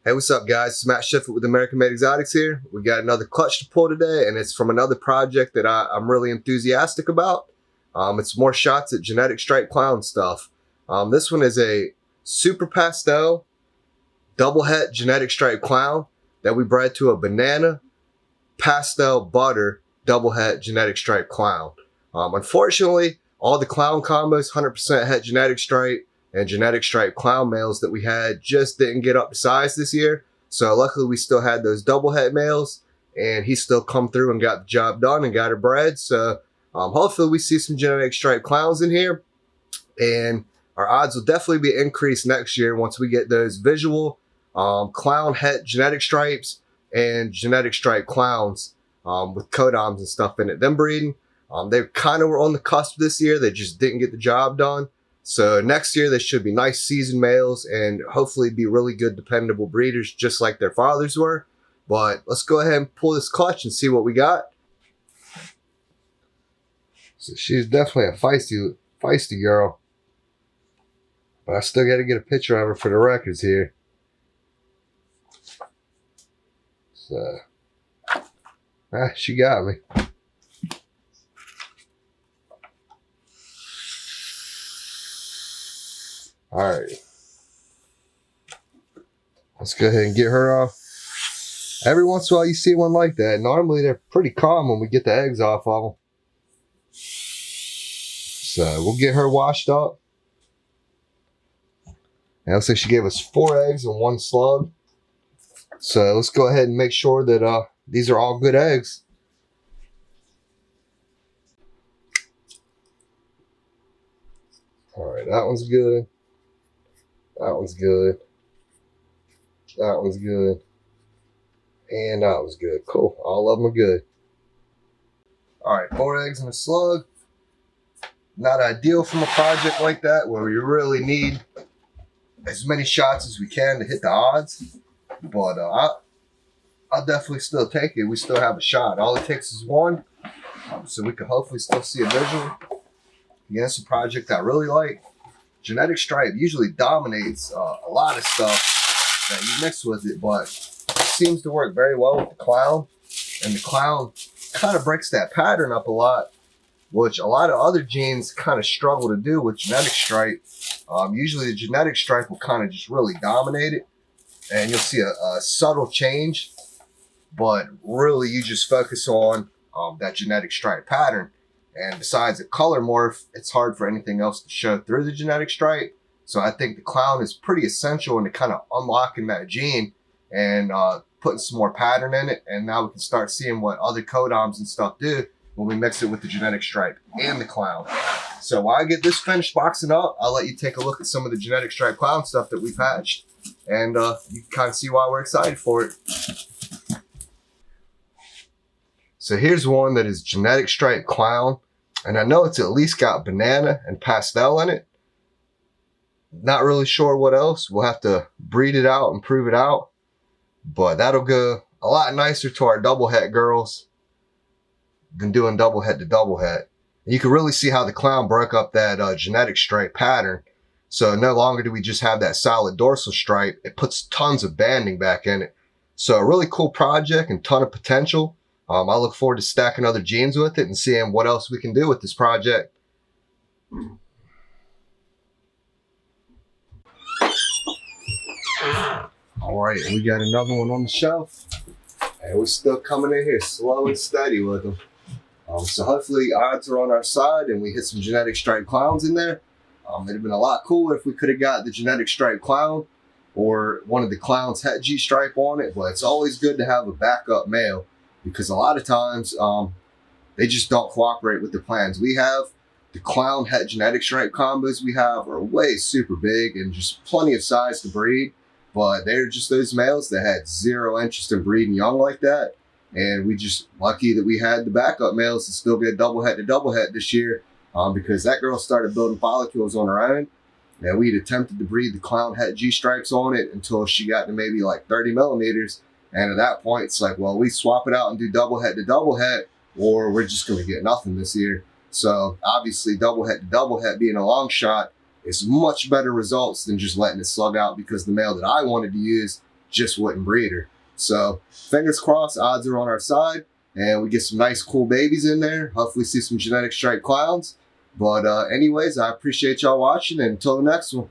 Hey, what's up, guys? It's Matt Sheffield with AmericanMadeExotics here. We got another clutch to pull today, and it's from another project that I'm really enthusiastic about. It's more shots at Genetic Stripe Clown stuff. This one is a super pastel double het Genetic Stripe Clown that we bred to a banana pastel butter double het Genetic Stripe Clown. Unfortunately, all the clown combos, 100% het Genetic Stripe and Genetic Stripe Clown males that we had just didn't get up to size this year. So luckily we still had those double het males, and he still come through and got the job done and got her bred. So hopefully we see some Genetic Stripe Clowns in here, and our odds will definitely be increased next year once we get those visual clown het Genetic Stripes and Genetic Stripe Clowns with codoms and stuff in it. Them breeding, they kind of were on the cusp this year. They just didn't get the job done. So next year, they should be nice seasoned males and hopefully be really good, dependable breeders, just like their fathers were. But let's go ahead and pull this clutch and see what we got. So she's definitely a feisty girl. But I still got to get a picture of her for the records here. So, she got me. All right, let's go ahead and get her off. Every once in a while you see one like that. Normally they're pretty calm when we get the eggs off of them. So we'll get her washed up. And it looks like she gave us 4 eggs and 1 slug. So let's go ahead and make sure that these are all good eggs. All right, that one's good. That one's good. That one's good. And that was good. Cool. All of them are good. All right, 4 eggs and a slug. Not ideal from a project like that where we really need as many shots as we can to hit the odds. But I'll definitely still take it. We still have a shot. All it takes is 1. So we can hopefully still see a visual. Again, it's a project I really like. Genetic Stripe usually dominates a lot of stuff that you mix with it, but it seems to work very well with the clown. And the clown kind of breaks that pattern up a lot, which a lot of other genes kind of struggle to do with Genetic Stripe. Usually the Genetic Stripe will kind of just really dominate it, and you'll see a subtle change, but really you just focus on that Genetic Stripe pattern. And besides the color morph, it's hard for anything else to show through the Genetic Stripe. So I think the clown is pretty essential into kind of unlocking that gene and putting some more pattern in it. And now we can start seeing what other codoms and stuff do when we mix it with the Genetic Stripe and the clown. So while I get this finished boxing up, I'll let you take a look at some of the Genetic Stripe Clown stuff that we've hatched. And you can kind of see why we're excited for it. So here's one that is Genetic Stripe Clown, and I know it's at least got banana and pastel in it. Not really sure what else. We'll have to breed it out and prove it out, but that'll go a lot nicer to our double het girls than doing double het to double het. And you can really see how the clown broke up that Genetic Stripe pattern. So no longer do we just have that solid dorsal stripe. It puts tons of banding back in it. So a really cool project and ton of potential. I look forward to stacking other genes with it and seeing what else we can do with this project. All right, we got another one on the shelf, and we're still coming in here slow and steady with them. So hopefully odds are on our side and we hit some Genetic Stripe Clowns in there. It'd have been a lot cooler if we could have got the Genetic Stripe Clown or one of the clowns het G stripe on it, but it's always good to have a backup male, because a lot of times they just don't cooperate with the plans we have. The clown het Genetic Stripe combos we have are way super big and just plenty of size to breed, but they're just those males that had 0 interest in breeding young like that. And we just lucky that we had the backup males to still get double het to double het this year, because that girl started building follicles on her own. And we'd attempted to breed the clown het G stripes on it until she got to maybe like 30 millimeters. And at that point, it's like, well, we swap it out and do double het to double het, or we're just going to get nothing this year. So obviously double het to double het being a long shot is much better results than just letting it slug out, because the male that I wanted to use just wouldn't breed her. So fingers crossed, odds are on our side, and we get some nice cool babies in there. Hopefully see some genetic stripe clowns. But anyways, I appreciate y'all watching, and until the next one.